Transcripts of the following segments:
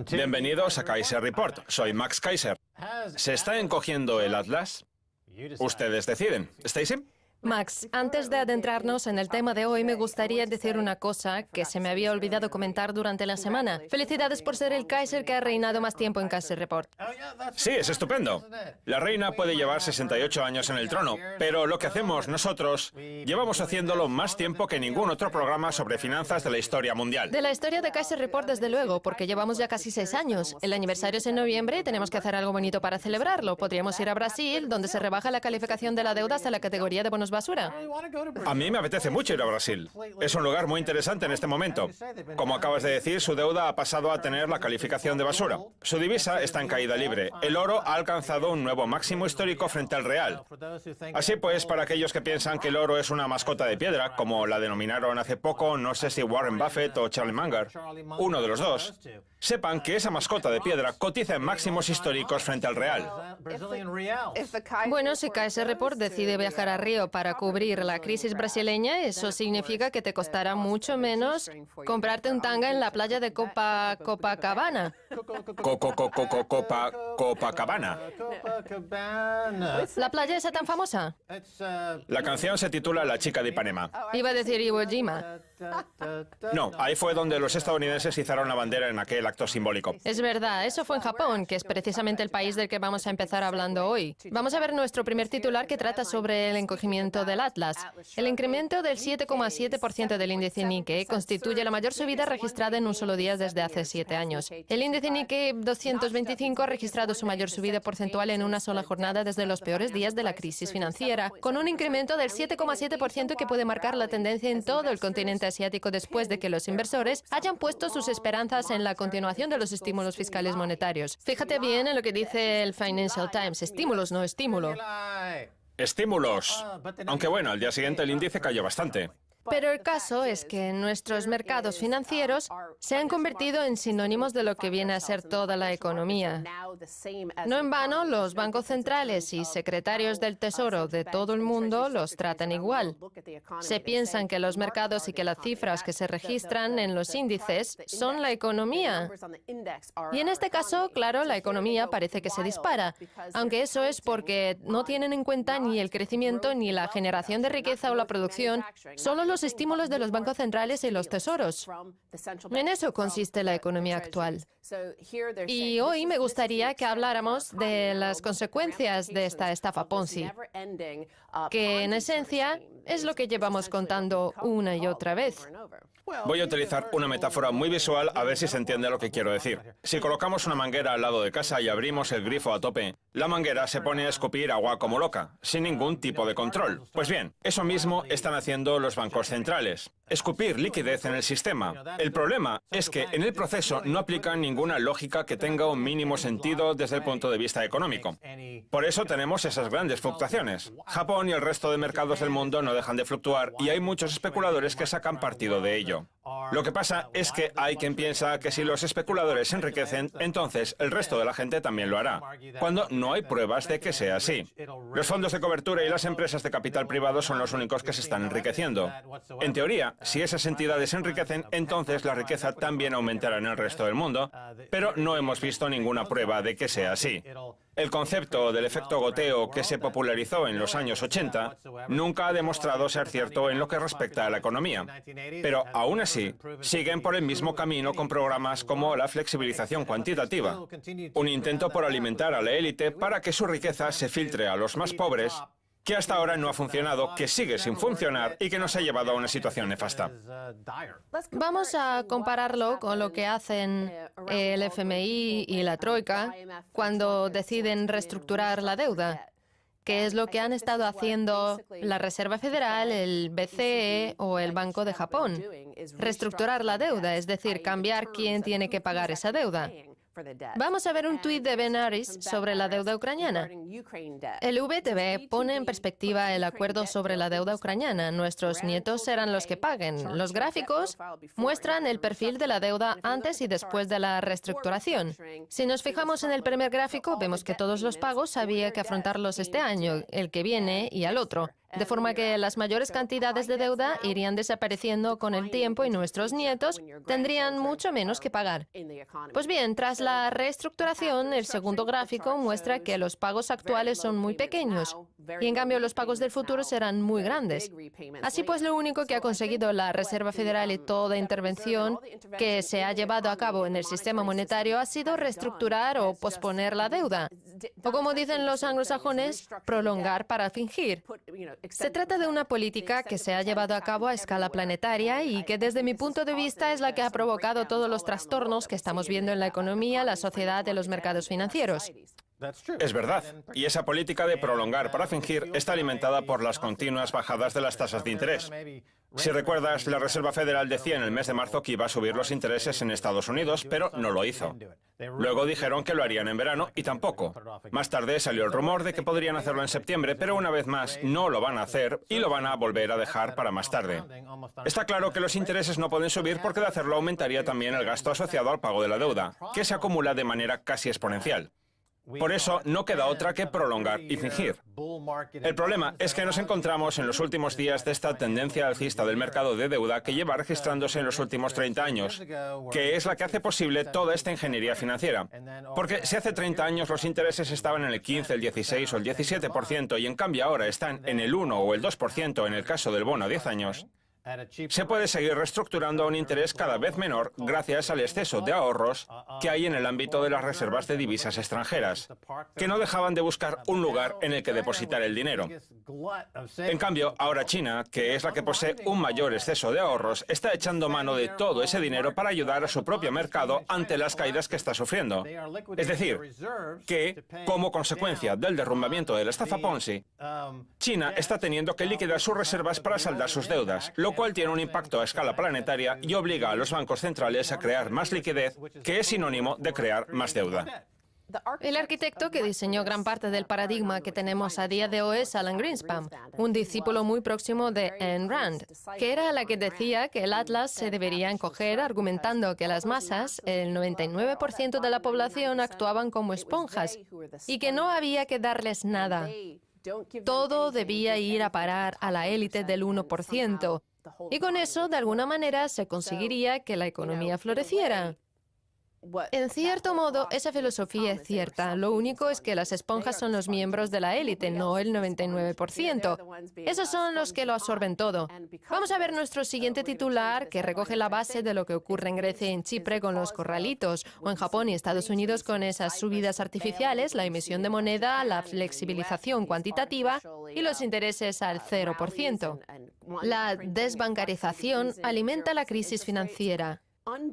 Bienvenidos a Kaiser Report. Soy Max Kaiser. ¿Se está encogiendo el Atlas? Ustedes deciden. ¿Stacy? Max, antes de adentrarnos en el tema de hoy, me gustaría decir una cosa que se me había olvidado comentar durante la semana. Felicidades por ser el Kaiser que ha reinado más tiempo en Kaiser Report. Sí, es estupendo. La reina puede llevar 68 años en el trono, pero lo que hacemos nosotros llevamos haciéndolo más tiempo que ningún otro programa sobre finanzas de la historia mundial. De la historia de Kaiser Report, desde luego, porque llevamos ya casi 6 años. El aniversario es en noviembre y tenemos que hacer algo bonito para celebrarlo. Podríamos ir a Brasil, donde se rebaja la calificación de la deuda hasta la categoría de bonos basura. A mí me apetece mucho ir a Brasil. Es un lugar muy interesante en este momento. Como acabas de decir, su deuda ha pasado a tener la calificación de basura. Su divisa está en caída libre. El oro ha alcanzado un nuevo máximo histórico frente al real. Así pues, para aquellos que piensan que el oro es una mascota de piedra, como la denominaron hace poco, no sé si Warren Buffett o Charlie Munger, uno de los dos, sepan que esa mascota de piedra cotiza en máximos históricos frente al real. Bueno, si Kaiser Report decide viajar a Río para cubrir la crisis brasileña, eso significa que te costará mucho menos comprarte un tanga en la playa de Copacabana. Copacabana. ¿La playa esa tan famosa? La canción se titula La chica de Ipanema. Iba a decir Iwo Jima. No, ahí fue donde los estadounidenses izaron la bandera en aquel acto simbólico. Es verdad, eso fue en Japón, que es precisamente el país del que vamos a empezar hablando hoy. Vamos a ver nuestro primer titular que trata sobre el encogimiento del Atlas. El incremento del 7,7% del índice Nikkei constituye la mayor subida registrada en un solo día desde hace 7 años. El índice Nikkei 225 ha registrado su mayor subida porcentual en una sola jornada desde los peores días de la crisis financiera, con un incremento del 7,7% que puede marcar la tendencia en todo el continente asiático después de que los inversores hayan puesto sus esperanzas en la continuación de los estímulos fiscales monetarios. Fíjate bien en lo que dice el Financial Times, estímulos, no estímulo. Estímulos. Aunque bueno, al día siguiente el índice cayó bastante. Pero el caso es que nuestros mercados financieros se han convertido en sinónimos de lo que viene a ser toda la economía. No en vano, los bancos centrales y secretarios del Tesoro de todo el mundo los tratan igual. Se piensan que los mercados y que las cifras que se registran en los índices son la economía. Y en este caso, claro, la economía parece que se dispara, aunque eso es porque no tienen en cuenta ni el crecimiento ni la generación de riqueza o la producción, solo los estímulos de los bancos centrales y los tesoros. En eso consiste la economía actual. Y hoy me gustaría que habláramos de las consecuencias de esta estafa Ponzi, que en esencia es lo que llevamos contando una y otra vez. Voy a utilizar una metáfora muy visual a ver si se entiende lo que quiero decir. Si colocamos una manguera al lado de casa y abrimos el grifo a tope, la manguera se pone a escupir agua como loca, sin ningún tipo de control. Pues bien, eso mismo están haciendo los bancos centrales. Escupir liquidez en el sistema. El problema es que en el proceso no aplican ninguna lógica que tenga un mínimo sentido desde el punto de vista económico. Por eso tenemos esas grandes fluctuaciones. Japón y el resto de mercados del mundo no dejan de fluctuar y hay muchos especuladores que sacan partido de ello. Lo que pasa es que hay quien piensa que si los especuladores se enriquecen, entonces el resto de la gente también lo hará, cuando no hay pruebas de que sea así. Los fondos de cobertura y las empresas de capital privado son los únicos que se están enriqueciendo. En teoría, si esas entidades se enriquecen, entonces la riqueza también aumentará en el resto del mundo, pero no hemos visto ninguna prueba de que sea así. El concepto del efecto goteo que se popularizó en los años 80 nunca ha demostrado ser cierto en lo que respecta a la economía, pero aún así siguen por el mismo camino con programas como la flexibilización cuantitativa, un intento por alimentar a la élite para que su riqueza se filtre a los más pobres, que hasta ahora no ha funcionado, que sigue sin funcionar y que nos ha llevado a una situación nefasta. Vamos a compararlo con lo que hacen el FMI y la Troika cuando deciden reestructurar la deuda, que es lo que han estado haciendo la Reserva Federal, el BCE o el Banco de Japón. Reestructurar la deuda, es decir, cambiar quién tiene que pagar esa deuda. Vamos a ver un tuit de Ben Harris sobre la deuda ucraniana. El VTB pone en perspectiva el acuerdo sobre la deuda ucraniana. Nuestros nietos serán los que paguen. Los gráficos muestran el perfil de la deuda antes y después de la reestructuración. Si nos fijamos en el primer gráfico, vemos que todos los pagos había que afrontarlos este año, el que viene y al otro. De forma que las mayores cantidades de deuda irían desapareciendo con el tiempo y nuestros nietos tendrían mucho menos que pagar. Pues bien, tras la reestructuración, el segundo gráfico muestra que los pagos actuales son muy pequeños y en cambio los pagos del futuro serán muy grandes. Así pues, lo único que ha conseguido la Reserva Federal y toda intervención que se ha llevado a cabo en el sistema monetario ha sido reestructurar o posponer la deuda. O como dicen los anglosajones, prolongar para fingir. Se trata de una política que se ha llevado a cabo a escala planetaria y que desde mi punto de vista es la que ha provocado todos los trastornos que estamos viendo en la economía, la sociedad y los mercados financieros. Es verdad. Y esa política de prolongar para fingir está alimentada por las continuas bajadas de las tasas de interés. Si recuerdas, la Reserva Federal decía en el mes de marzo que iba a subir los intereses en Estados Unidos, pero no lo hizo. Luego dijeron que lo harían en verano y tampoco. Más tarde salió el rumor de que podrían hacerlo en septiembre, pero una vez más no lo van a hacer y lo van a volver a dejar para más tarde. Está claro que los intereses no pueden subir porque de hacerlo aumentaría también el gasto asociado al pago de la deuda, que se acumula de manera casi exponencial. Por eso no queda otra que prolongar y fingir. El problema es que nos encontramos en los últimos días de esta tendencia alcista del mercado de deuda que lleva registrándose en los últimos 30 años, que es la que hace posible toda esta ingeniería financiera. Porque si hace 30 años los intereses estaban en el 15, el 16 o el 17% y en cambio ahora están en el 1 o el 2% en el caso del bono a 10 años, se puede seguir reestructurando a un interés cada vez menor gracias al exceso de ahorros que hay en el ámbito de las reservas de divisas extranjeras, que no dejaban de buscar un lugar en el que depositar el dinero. En cambio, ahora China, que es la que posee un mayor exceso de ahorros, está echando mano de todo ese dinero para ayudar a su propio mercado ante las caídas que está sufriendo. Es decir, que, como consecuencia del derrumbamiento de la estafa Ponzi, China está teniendo que liquidar sus reservas para saldar sus deudas, lo cual tiene un impacto a escala planetaria y obliga a los bancos centrales a crear más liquidez, que es sinónimo de crear más deuda. El arquitecto que diseñó gran parte del paradigma que tenemos a día de hoy es Alan Greenspan, un discípulo muy próximo de Ayn Rand, que era la que decía que el Atlas se debería encoger argumentando que las masas, el 99% de la población, actuaban como esponjas y que no había que darles nada. Todo debía ir a parar a la élite del 1%. Y con eso, de alguna manera, se conseguiría que la economía floreciera. En cierto modo, esa filosofía es cierta. Lo único es que las esponjas son los miembros de la élite, no el 99%. Esos son los que lo absorben todo. Vamos a ver nuestro siguiente titular, que recoge la base de lo que ocurre en Grecia y en Chipre con los corralitos, o en Japón y Estados Unidos con esas subidas artificiales, la emisión de moneda, la flexibilización cuantitativa y los intereses al 0%. La desbancarización alimenta la crisis financiera.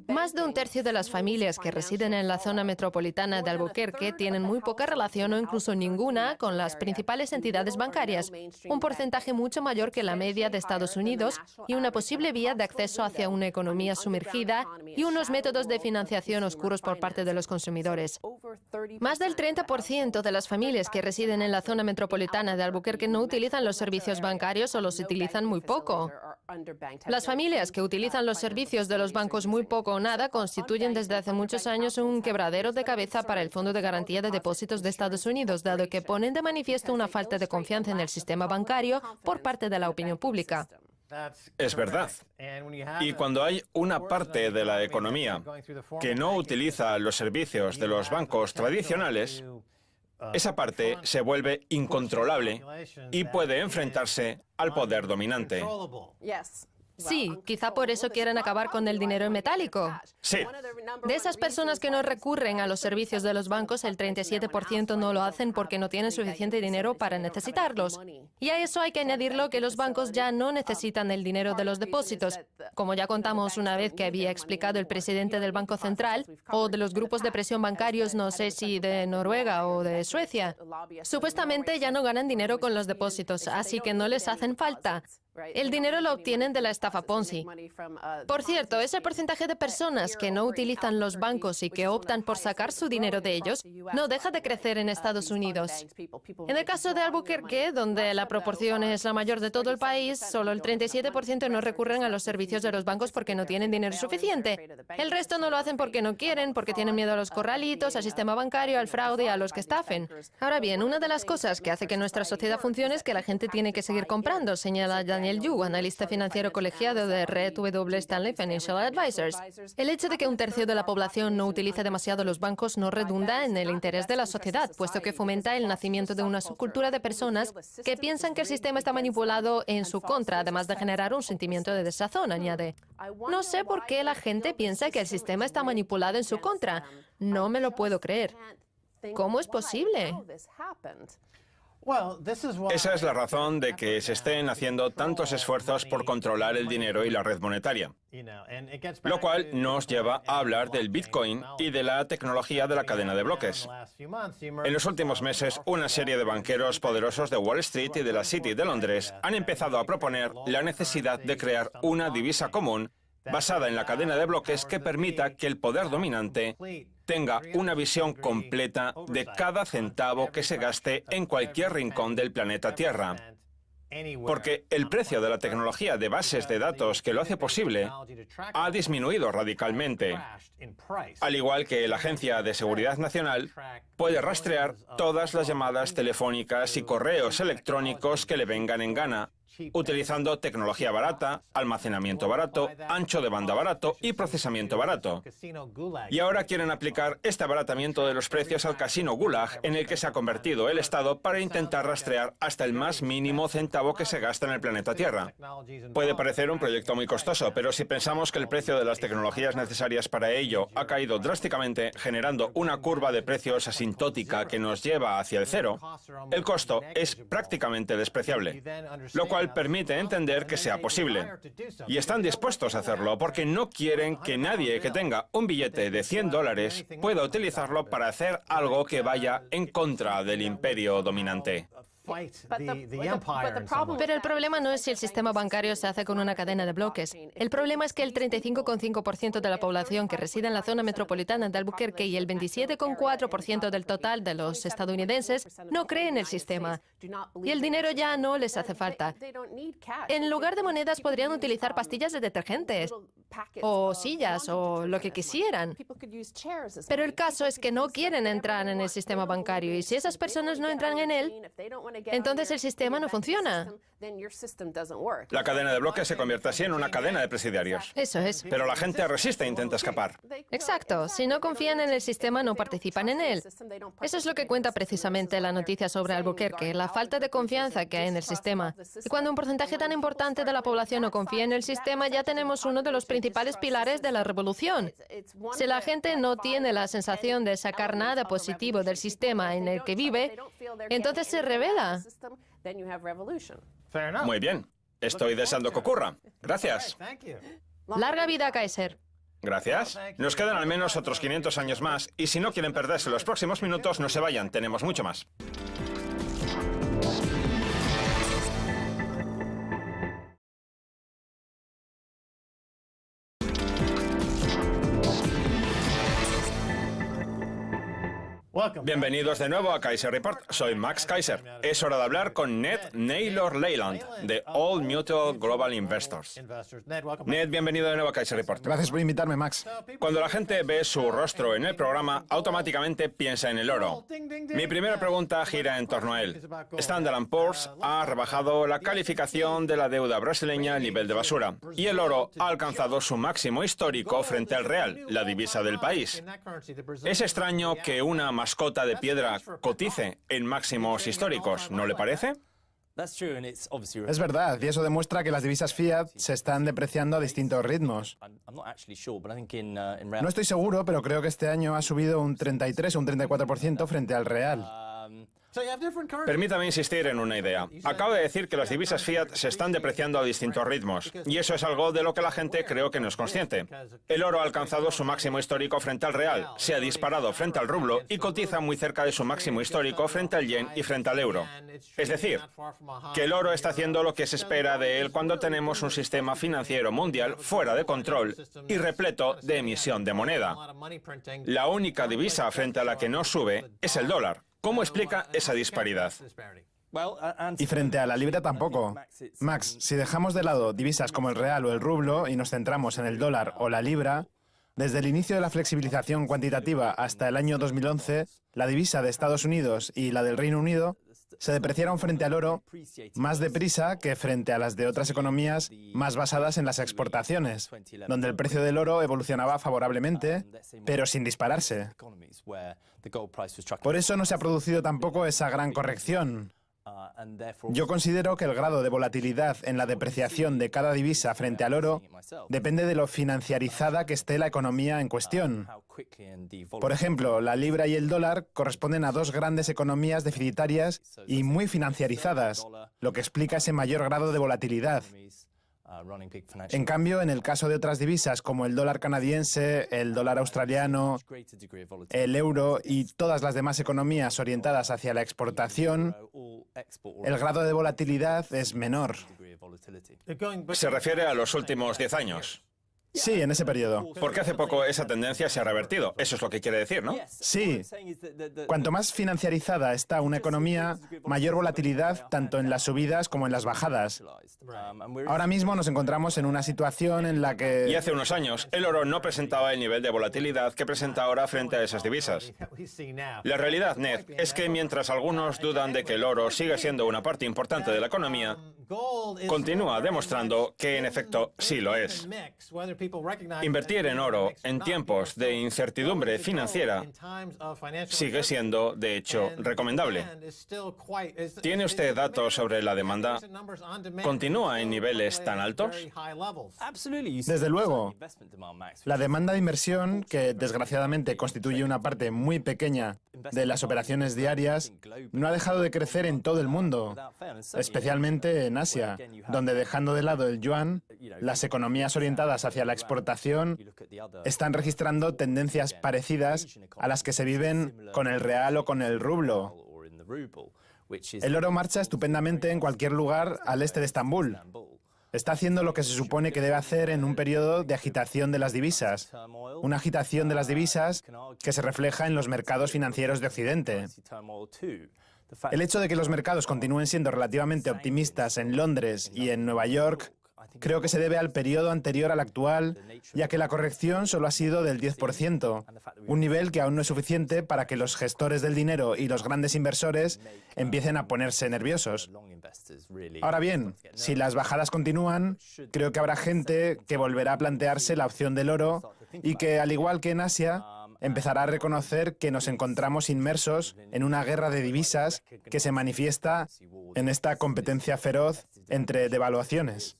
Más de un tercio de las familias que residen en la zona metropolitana de Albuquerque tienen muy poca relación o incluso ninguna con las principales entidades bancarias, un porcentaje mucho mayor que la media de Estados Unidos y una posible vía de acceso hacia una economía sumergida y unos métodos de financiación oscuros por parte de los consumidores. Más del 30% de las familias que residen en la zona metropolitana de Albuquerque no utilizan los servicios bancarios o los utilizan muy poco. Las familias que utilizan los servicios de los bancos muy poco o nada constituyen desde hace muchos años un quebradero de cabeza para el Fondo de Garantía de Depósitos de Estados Unidos, dado que ponen de manifiesto una falta de confianza en el sistema bancario por parte de la opinión pública. Es verdad. Y cuando hay una parte de la economía que no utiliza los servicios de los bancos tradicionales, esa parte se vuelve incontrolable y puede enfrentarse al poder dominante. Sí, quizá por eso quieren acabar con el dinero en metálico. Sí. De esas personas que no recurren a los servicios de los bancos, el 37% no lo hacen porque no tienen suficiente dinero para necesitarlos. Y a eso hay que añadirlo que los bancos ya no necesitan el dinero de los depósitos, como ya contamos una vez que había explicado el presidente del Banco Central, o de los grupos de presión bancarios, no sé si de Noruega o de Suecia. Supuestamente ya no ganan dinero con los depósitos, así que no les hacen falta. El dinero lo obtienen de la estafa Ponzi. Por cierto, ese porcentaje de personas que no utilizan los bancos y que optan por sacar su dinero de ellos no deja de crecer en Estados Unidos. En el caso de Albuquerque, donde la proporción es la mayor de todo el país, solo el 37% no recurren a los servicios de los bancos porque no tienen dinero suficiente. El resto no lo hacen porque no quieren, porque tienen miedo a los corralitos, al sistema bancario, al fraude y a los que estafen. Ahora bien, una de las cosas que hace que nuestra sociedad funcione es que la gente tiene que seguir comprando, señala Daniel Yu, analista financiero colegiado de Red W. Stanley Financial Advisors. El hecho de que un tercio de la población no utilice demasiado los bancos no redunda en el interés de la sociedad, puesto que fomenta el nacimiento de una subcultura de personas que piensan que el sistema está manipulado en su contra, además de generar un sentimiento de desazón, añade. No sé por qué la gente piensa que el sistema está manipulado en su contra. No me lo puedo creer. ¿Cómo es posible? Esa es la razón de que se estén haciendo tantos esfuerzos por controlar el dinero y la red monetaria. Lo cual nos lleva a hablar del Bitcoin y de la tecnología de la cadena de bloques. En los últimos meses, una serie de banqueros poderosos de Wall Street y de la City de Londres han empezado a proponer la necesidad de crear una divisa común basada en la cadena de bloques que permita que el poder dominante tenga una visión completa de cada centavo que se gaste en cualquier rincón del planeta Tierra. Porque el precio de la tecnología de bases de datos que lo hace posible ha disminuido radicalmente. Al igual que la Agencia de Seguridad Nacional puede rastrear todas las llamadas telefónicas y correos electrónicos que le vengan en gana, utilizando tecnología barata, almacenamiento barato, ancho de banda barato y procesamiento barato. Y ahora quieren aplicar este abaratamiento de los precios al casino Gulag en el que se ha convertido el Estado para intentar rastrear hasta el más mínimo centavo que se gasta en el planeta Tierra. Puede parecer un proyecto muy costoso, pero si pensamos que el precio de las tecnologías necesarias para ello ha caído drásticamente, generando una curva de precios asintótica que nos lleva hacia el cero, el costo es prácticamente despreciable, lo cual permite entender que sea posible. Y están dispuestos a hacerlo porque no quieren que nadie que tenga un billete de $100 pueda utilizarlo para hacer algo que vaya en contra del imperio dominante. Pero el problema no es si el sistema bancario se hace con una cadena de bloques. El problema es que el 35,5% de la población que reside en la zona metropolitana de Albuquerque y el 27,4% del total de los estadounidenses no creen en el sistema. Y el dinero ya no les hace falta. En lugar de monedas podrían utilizar pastillas de detergentes, o sillas, o lo que quisieran. Pero el caso es que no quieren entrar en el sistema bancario, y si esas personas no entran en él, entonces el sistema no funciona. La cadena de bloques se convierte así en una cadena de presidiarios. Eso es. Pero la gente resiste e intenta escapar. Exacto. Si no confían en el sistema, no participan en él. Eso es lo que cuenta precisamente la noticia sobre Albuquerque, la falta de confianza que hay en el sistema. Y cuando un porcentaje tan importante de la población no confía en el sistema, ya tenemos uno de los principales pilares de la revolución. Si la gente no tiene la sensación de sacar nada positivo del sistema en el que vive, entonces se rebela. Muy bien. Estoy deseando que ocurra. Gracias. Larga vida a Kaiser. Gracias. Nos quedan al menos otros 500 años más y si no quieren perderse los próximos minutos, no se vayan. Tenemos mucho más. Bienvenidos de nuevo a Kaiser Report. Soy Max Kaiser. Es hora de hablar con Ned Naylor Leyland, de Old Mutual Global Investors. Ned, bienvenido de nuevo a Kaiser Report. Gracias por invitarme, Max. Cuando la gente ve su rostro en el programa, automáticamente piensa en el oro. Mi primera pregunta gira en torno a él. Standard & Poor's ha rebajado la calificación de la deuda brasileña a nivel de basura y el oro ha alcanzado su máximo histórico frente al real, la divisa del país. Es extraño que una mascota de piedra cotice en máximos históricos, ¿no le parece? Es verdad, y eso demuestra que las divisas fiat se están depreciando a distintos ritmos. No estoy seguro, pero creo que este año ha subido un 33 o un 34% frente al real. Permítame insistir en una idea. Acabo de decir que las divisas fiat se están depreciando a distintos ritmos, y eso es algo de lo que la gente creo que no es consciente. El oro ha alcanzado su máximo histórico frente al real, se ha disparado frente al rublo y cotiza muy cerca de su máximo histórico frente al yen y frente al euro. Es decir, que el oro está haciendo lo que se espera de él cuando tenemos un sistema financiero mundial fuera de control y repleto de emisión de moneda. La única divisa frente a la que no sube es el dólar. ¿Cómo explica esa disparidad? Y frente a la libra tampoco. Max, si dejamos de lado divisas como el real o el rublo y nos centramos en el dólar o la libra, desde el inicio de la flexibilización cuantitativa hasta el año 2011, la divisa de Estados Unidos y la del Reino Unido se depreciaron frente al oro más deprisa que frente a las de otras economías más basadas en las exportaciones, donde el precio del oro evolucionaba favorablemente, pero sin dispararse. Por eso no se ha producido tampoco esa gran corrección. Yo considero que el grado de volatilidad en la depreciación de cada divisa frente al oro depende de lo financiarizada que esté la economía en cuestión. Por ejemplo, la libra y el dólar corresponden a dos grandes economías deficitarias y muy financiarizadas, lo que explica ese mayor grado de volatilidad. En cambio, en el caso de otras divisas como el dólar canadiense, el dólar australiano, el euro y todas las demás economías orientadas hacia la exportación, el grado de volatilidad es menor. Se refiere a los últimos 10 años. Sí, en ese periodo. Porque hace poco esa tendencia se ha revertido. Eso es lo que quiere decir, ¿no? Sí. Cuanto más financiarizada está una economía, mayor volatilidad tanto en las subidas como en las bajadas. Ahora mismo nos encontramos en una situación en la que... Y hace unos años, el oro no presentaba el nivel de volatilidad que presenta ahora frente a esas divisas. La realidad, Ned, es que mientras algunos dudan de que el oro sigue siendo una parte importante de la economía, continúa demostrando que en efecto sí lo es. Invertir en oro en tiempos de incertidumbre financiera sigue siendo, de hecho, recomendable. ¿Tiene usted datos sobre la demanda? ¿Continúa en niveles tan altos? Desde luego. La demanda de inversión, que desgraciadamente constituye una parte muy pequeña de las operaciones diarias, no ha dejado de crecer en todo el mundo, especialmente en Asia, donde dejando de lado el yuan, las economías orientadas hacia la exportación están registrando tendencias parecidas a las que se viven con el real o con el rublo. El oro marcha estupendamente en cualquier lugar al este de Estambul. Está haciendo lo que se supone que debe hacer en un periodo de agitación de las divisas. Una agitación de las divisas que se refleja en los mercados financieros de Occidente. El hecho de que los mercados continúen siendo relativamente optimistas en Londres y en Nueva York creo que se debe al periodo anterior al actual, ya que la corrección solo ha sido del 10%, un nivel que aún no es suficiente para que los gestores del dinero y los grandes inversores empiecen a ponerse nerviosos. Ahora bien, si las bajadas continúan, creo que habrá gente que volverá a plantearse la opción del oro y que, al igual que en Asia, empezará a reconocer que nos encontramos inmersos en una guerra de divisas que se manifiesta en esta competencia feroz entre devaluaciones.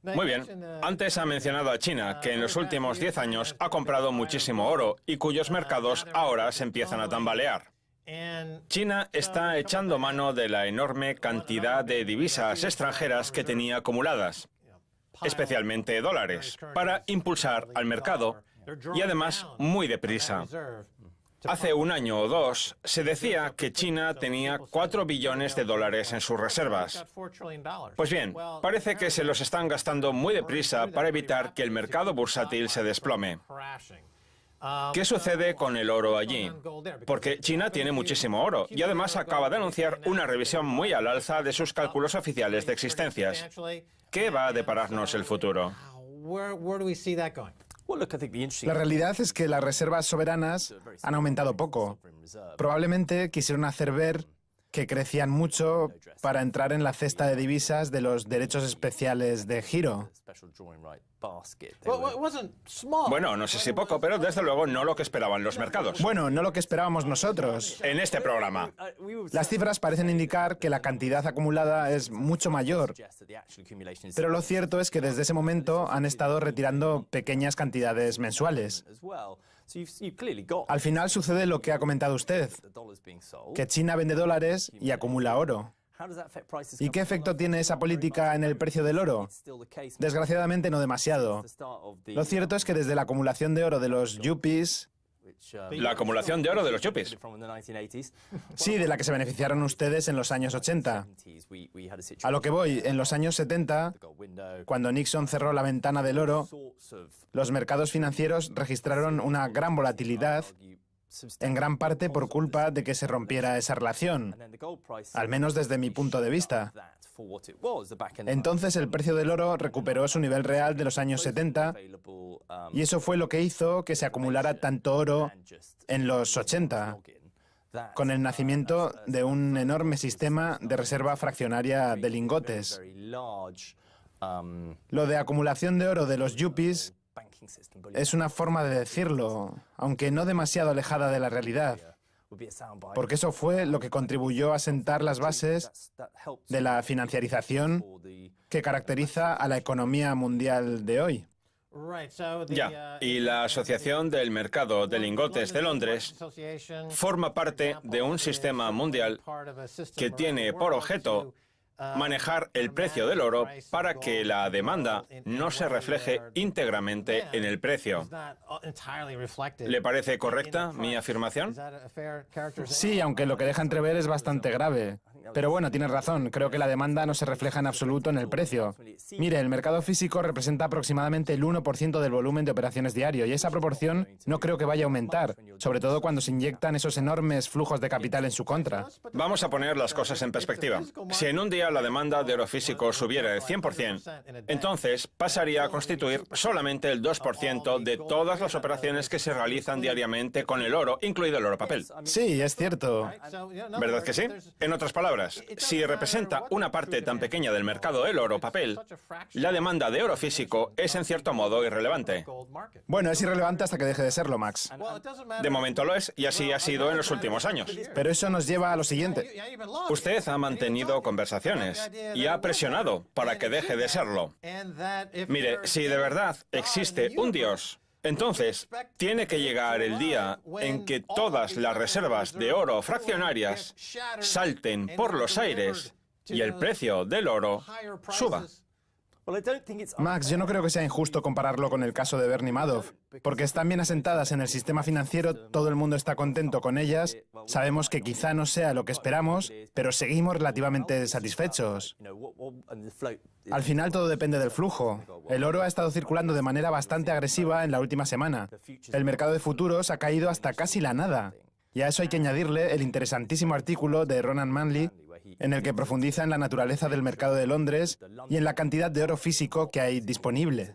Muy bien. Antes ha mencionado a China, que en los últimos 10 años ha comprado muchísimo oro y cuyos mercados ahora se empiezan a tambalear. China está echando mano de la enorme cantidad de divisas extranjeras que tenía acumuladas, especialmente dólares, para impulsar al mercado y además muy deprisa. Hace un año o dos se decía que China tenía 4 billones de dólares en sus reservas. Pues bien, parece que se los están gastando muy deprisa para evitar que el mercado bursátil se desplome. ¿Qué sucede con el oro allí? Porque China tiene muchísimo oro y además acaba de anunciar una revisión muy al alza de sus cálculos oficiales de existencias. ¿Qué va a depararnos el futuro? La realidad es que las reservas soberanas han aumentado poco. Probablemente quisieron hacer ver que crecían mucho para entrar en la cesta de divisas de los derechos especiales de giro. Bueno, no sé si poco, pero desde luego no lo que esperaban los mercados. Bueno, no lo que esperábamos nosotros. En este programa. Las cifras parecen indicar que la cantidad acumulada es mucho mayor, pero lo cierto es que desde ese momento han estado retirando pequeñas cantidades mensuales. Al final sucede lo que ha comentado usted, que China vende dólares y acumula oro. ¿Y qué efecto tiene esa política en el precio del oro? Desgraciadamente no demasiado. Lo cierto es que desde la acumulación de oro de los yuppies... La acumulación de oro de los yuppies. Sí, de la que se beneficiaron ustedes en los años 80. A lo que voy, en los años 70, cuando Nixon cerró la ventana del oro, los mercados financieros registraron una gran volatilidad, en gran parte por culpa de que se rompiera esa relación, al menos desde mi punto de vista. Entonces el precio del oro recuperó su nivel real de los años 70 y eso fue lo que hizo que se acumulara tanto oro en los 80, con el nacimiento de un enorme sistema de reserva fraccionaria de lingotes. Lo de acumulación de oro de los yuppies es una forma de decirlo, aunque no demasiado alejada de la realidad, porque eso fue lo que contribuyó a sentar las bases de la financiarización que caracteriza a la economía mundial de hoy. Ya, y la Asociación del Mercado de Lingotes de Londres forma parte de un sistema mundial que tiene por objeto manejar el precio del oro para que la demanda no se refleje íntegramente en el precio. ¿Le parece correcta mi afirmación? Sí, aunque lo que deja entrever es bastante grave. Pero bueno, tienes razón, creo que la demanda no se refleja en absoluto en el precio. Mire, el mercado físico representa aproximadamente el 1% del volumen de operaciones diario y esa proporción no creo que vaya a aumentar, sobre todo cuando se inyectan esos enormes flujos de capital en su contra. Vamos a poner las cosas en perspectiva. Si en un día la demanda de oro físico subiera el 100%, entonces pasaría a constituir solamente el 2% de todas las operaciones que se realizan diariamente con el oro, incluido el oro papel. Sí, es cierto. ¿Verdad que sí? En otras palabras, si representa una parte tan pequeña del mercado del oro papel, la demanda de oro físico es en cierto modo irrelevante. Bueno, es irrelevante hasta que deje de serlo, Max. De momento lo es, y así ha sido en los últimos años. Pero eso nos lleva a lo siguiente. Usted ha mantenido conversaciones y ha presionado para que deje de serlo. Mire, si de verdad existe un Dios, entonces tiene que llegar el día en que todas las reservas de oro fraccionarias salten por los aires y el precio del oro suba. Max, yo no creo que sea injusto compararlo con el caso de Bernie Madoff, porque están bien asentadas en el sistema financiero, todo el mundo está contento con ellas, sabemos que quizá no sea lo que esperamos, pero seguimos relativamente satisfechos. Al final todo depende del flujo. El oro ha estado circulando de manera bastante agresiva en la última semana. El mercado de futuros ha caído hasta casi la nada. Y a eso hay que añadirle el interesantísimo artículo de Ronan Manley, en el que profundiza en la naturaleza del mercado de Londres y en la cantidad de oro físico que hay disponible.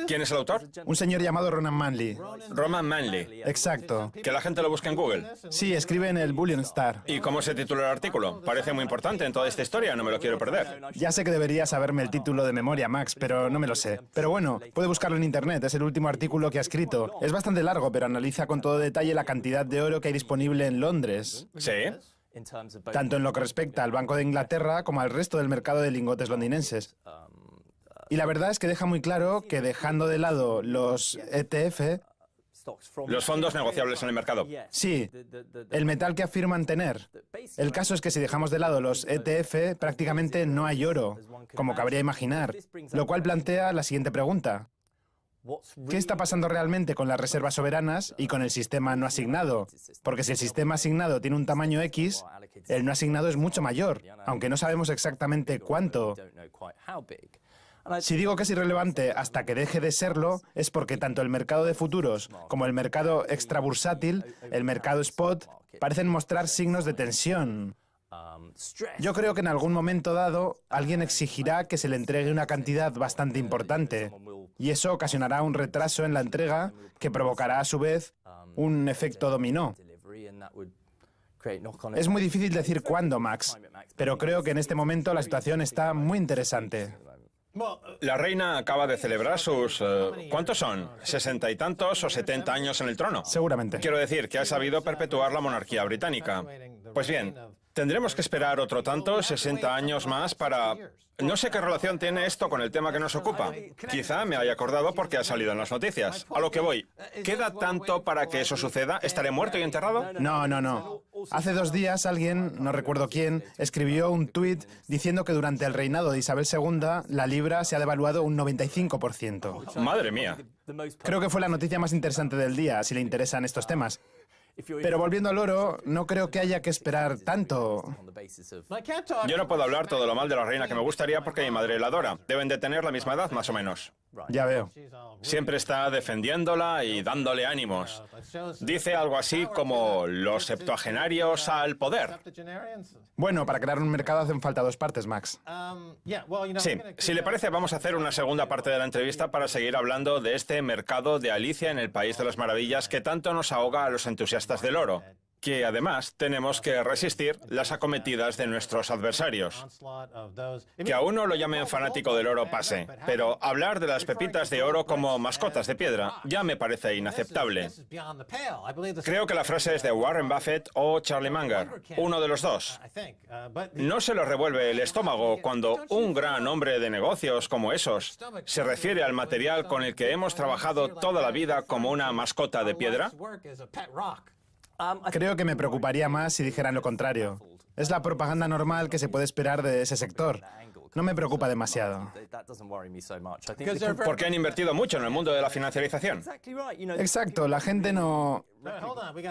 ¿Quién es el autor? Un señor llamado Ronan Manley. Ronan Manley. Exacto. Que la gente lo busque en Google. Sí, escribe en el Bullion Star. ¿Y cómo se titula el artículo? Parece muy importante en toda esta historia, no me lo quiero perder. Ya sé que debería saberme el título de memoria, Max, pero no me lo sé. Pero bueno, puede buscarlo en Internet, es el último artículo que ha escrito. Es bastante largo, pero analiza con todo detalle la cantidad de oro que hay disponible en Londres. ¿Sí? Tanto en lo que respecta al Banco de Inglaterra como al resto del mercado de lingotes londinenses. Y la verdad es que deja muy claro que dejando de lado los ETF, Los fondos negociables en el mercado. sí, el metal que afirman tener. El caso es que si dejamos de lado los ETF, prácticamente no hay oro, como cabría imaginar, lo cual plantea la siguiente pregunta. ¿Qué está pasando realmente con las reservas soberanas y con el sistema no asignado? Porque si el sistema asignado tiene un tamaño X, el no asignado es mucho mayor, aunque no sabemos exactamente cuánto. Si digo que es irrelevante hasta que deje de serlo, es porque tanto el mercado de futuros como el mercado extrabursátil, el mercado spot, parecen mostrar signos de tensión. Yo creo que en algún momento dado alguien exigirá que se le entregue una cantidad bastante importante y eso ocasionará un retraso en la entrega que provocará a su vez un efecto dominó. Es muy difícil decir cuándo, Max, pero creo que en este momento la situación está muy interesante. La reina acaba de celebrar sus... ¿cuántos son? ¿60 y tantos o 70 años en el trono? Seguramente. Quiero decir que ha sabido perpetuar la monarquía británica. Pues bien, Tendremos que esperar otro tanto, 60 años más, para... No sé qué relación tiene esto con el tema que nos ocupa. Quizá me haya acordado porque ha salido en las noticias. A lo que voy, ¿queda tanto para que eso suceda? ¿Estaré muerto y enterrado? No. Hace 2 días alguien, no recuerdo quién, escribió un tuit diciendo que durante el reinado de Isabel II la libra se ha devaluado un 95%. Madre mía. Creo que fue la noticia más interesante del día, si le interesan estos temas. Pero volviendo al oro, no creo que haya que esperar tanto. Yo no puedo hablar todo lo mal de la reina que me gustaría porque mi madre la adora. Deben de tener la misma edad, más o menos. Ya veo. Siempre está defendiéndola y dándole ánimos. Dice algo así como los septuagenarios al poder. Bueno, para crear un mercado hacen falta 2 partes, Max. Sí, si le parece, vamos a hacer una segunda parte de la entrevista para seguir hablando de este mercado de Alicia en el País de las Maravillas que tanto nos ahoga a los entusiastas del oro. Que además tenemos que resistir las acometidas de nuestros adversarios. Que a uno lo llamen fanático del oro pase, pero hablar de las pepitas de oro como mascotas de piedra ya me parece inaceptable. Creo que la frase es de Warren Buffett o Charlie Munger, uno de los dos. No se lo revuelve el estómago cuando un gran hombre de negocios como esos se refiere al material con el que hemos trabajado toda la vida como una mascota de piedra. Creo que me preocuparía más si dijeran lo contrario. Es la propaganda normal que se puede esperar de ese sector. No me preocupa demasiado. Porque han invertido mucho en el mundo de la financiarización. Exacto, la gente no...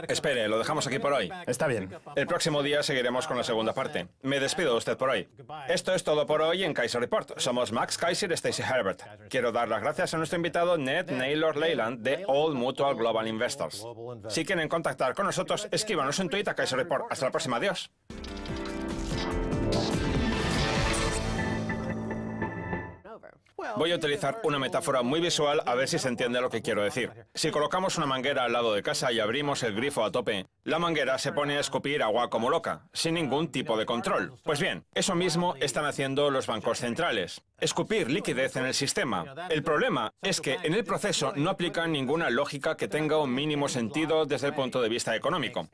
Espere, lo dejamos aquí por hoy. Está bien. El próximo día seguiremos con la segunda parte. Me despido de usted por hoy. Esto es todo por hoy en Kaiser Report. Somos Max Kaiser y Stacey Herbert. Quiero dar las gracias a nuestro invitado Ned Naylor Leyland de Old Mutual Global Investors. Si quieren contactar con nosotros, escríbanos un tuit a Kaiser Report. Hasta la próxima. Adiós. Voy a utilizar una metáfora muy visual a ver si se entiende lo que quiero decir. Si colocamos una manguera al lado de casa y abrimos el grifo a tope, la manguera se pone a escupir agua como loca, sin ningún tipo de control. Pues bien, eso mismo están haciendo los bancos centrales. Escupir liquidez en el sistema. El problema es que en el proceso no aplican ninguna lógica que tenga un mínimo sentido desde el punto de vista económico.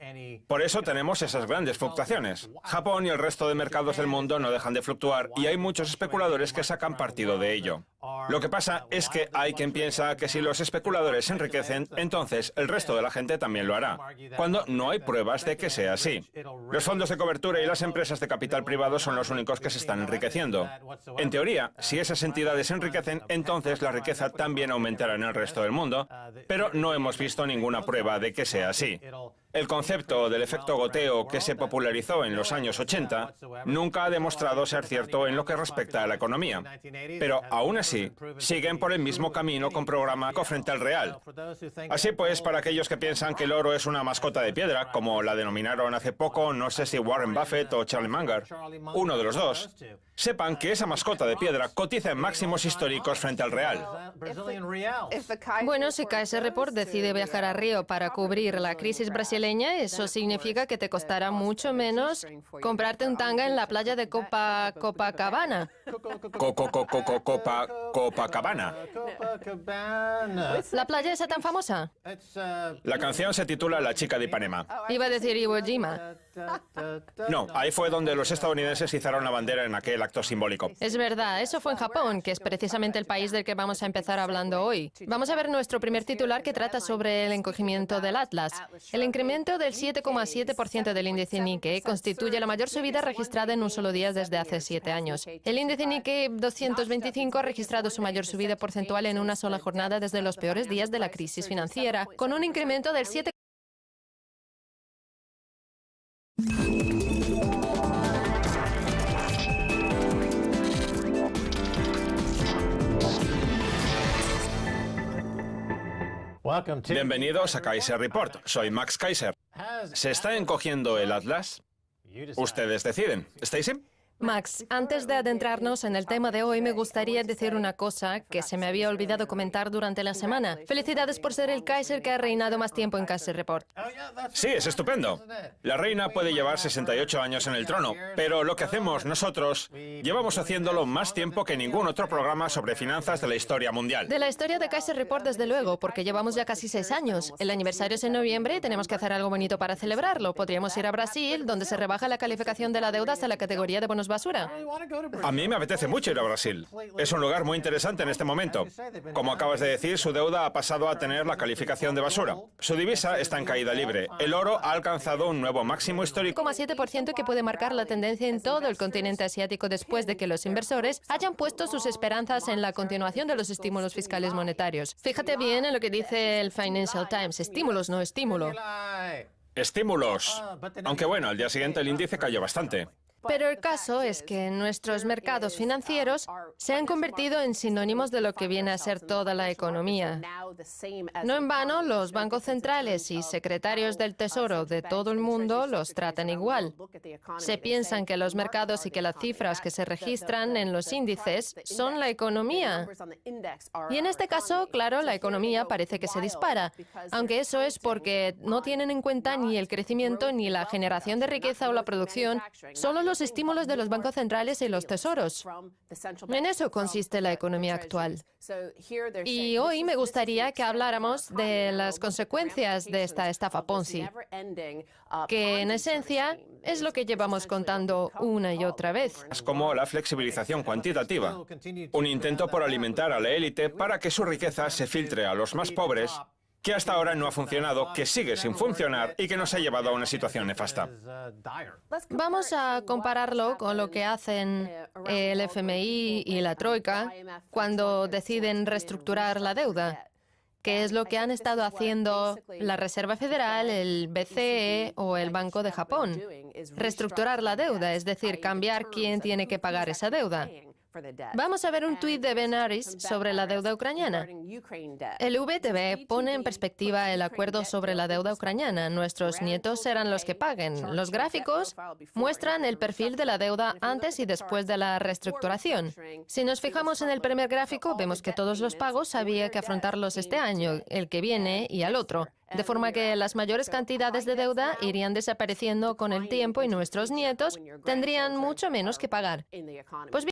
Por eso tenemos esas grandes fluctuaciones. Japón y el resto de mercados del mundo no dejan de fluctuar y hay muchos especuladores que sacan partido de ello. Lo que pasa es que hay quien piensa que si los especuladores se enriquecen, entonces el resto de la gente también lo hará, cuando no hay pruebas de que sea así. Los fondos de cobertura y las empresas de capital privado son los únicos que se están enriqueciendo. En teoría, si esas entidades se enriquecen, entonces la riqueza también aumentará en el resto del mundo, pero no hemos visto ninguna prueba de que sea así. El concepto del efecto goteo que se popularizó en los años 80 nunca ha demostrado ser cierto en lo que respecta a la economía, pero aún así siguen por el mismo camino con programático frente al real. Así pues, para aquellos que piensan que el oro es una mascota de piedra, como la denominaron hace poco, no sé si Warren Buffett o Charlie Munger, uno de los dos, sepan que esa mascota de piedra cotiza en máximos históricos frente al real. Bueno, si Kaiser Report decide viajar a Río para cubrir la crisis brasileña, eso significa que te costará mucho menos comprarte un tanga en la playa de Copacabana. Copacabana. ¿La playa esa tan famosa? La canción se titula La chica de Ipanema. Iba a decir Iwo Jima. No, ahí fue donde los estadounidenses izaron la bandera en aquel acto simbólico. Es verdad, eso fue en Japón, que es precisamente el país del que vamos a empezar hablando hoy. Vamos a ver nuestro primer titular que trata sobre el encogimiento del Atlas. El incremento del 7,7% del índice Nikkei constituye la mayor subida registrada en un solo día desde hace 7 años. El índice Nikkei 225 ha registrado su mayor subida porcentual en una sola jornada desde los peores días de la crisis financiera, con un incremento del 7%. Bienvenidos a Kaiser Report. Soy Max Kaiser. ¿Se está encogiendo el Atlas? Ustedes deciden. ¿Stacey? Max, antes de adentrarnos en el tema de hoy, me gustaría decir una cosa que se me había olvidado comentar durante la semana. Felicidades por ser el Kaiser que ha reinado más tiempo en Kaiser Report. Sí, es estupendo. La reina puede llevar 68 años en el trono, pero lo que hacemos nosotros, llevamos haciéndolo más tiempo que ningún otro programa sobre finanzas de la historia mundial. De la historia de Kaiser Report, desde luego, porque llevamos ya casi 6 años. El aniversario es en noviembre y tenemos que hacer algo bonito para celebrarlo. Podríamos ir a Brasil, donde se rebaja la calificación de la deuda hasta la categoría de bonos basura. A mí me apetece mucho ir a Brasil. Es un lugar muy interesante en este momento. Como acabas de decir, su deuda ha pasado a tener la calificación de basura. Su divisa está en caída libre. El oro ha alcanzado un nuevo máximo histórico. 7% que puede marcar la tendencia en todo el continente asiático después de que los inversores hayan puesto sus esperanzas en la continuación de los estímulos fiscales monetarios. Fíjate bien en lo que dice el Financial Times. Estímulos, no estímulo. Estímulos. Aunque bueno, al día siguiente el índice cayó bastante. Pero el caso es que nuestros mercados financieros se han convertido en sinónimos de lo que viene a ser toda la economía. No en vano, los bancos centrales y secretarios del Tesoro de todo el mundo los tratan igual. Se piensan que los mercados y que las cifras que se registran en los índices son la economía. Y en este caso, claro, la economía parece que se dispara, aunque eso es porque no tienen en cuenta ni el crecimiento ni la generación de riqueza o la producción, solo los estímulos de los bancos centrales y los tesoros. En eso consiste la economía actual. Y hoy me gustaría que habláramos de las consecuencias de esta estafa Ponzi, que en esencia es lo que llevamos contando una y otra vez. Es como la flexibilización cuantitativa, un intento por alimentar a la élite para que su riqueza se filtre a los más pobres, que hasta ahora no ha funcionado, que sigue sin funcionar y que nos ha llevado a una situación nefasta. Vamos a compararlo con lo que hacen el FMI y la Troika cuando deciden reestructurar la deuda, que es lo que han estado haciendo la Reserva Federal, el BCE o el Banco de Japón. Reestructurar la deuda, es decir, cambiar quién tiene que pagar esa deuda. Vamos a ver un tuit de Ben Harris sobre la deuda ucraniana. El VTB pone en perspectiva el acuerdo sobre la deuda ucraniana. Nuestros nietos serán los que paguen. Los gráficos muestran el perfil de la deuda antes y después de la reestructuración. Si nos fijamos en el primer gráfico, vemos que todos los pagos había que afrontarlos este año, el que viene y al otro. De forma que las mayores cantidades de deuda irían desapareciendo con el tiempo y nuestros nietos tendrían mucho menos que pagar. Pues bien,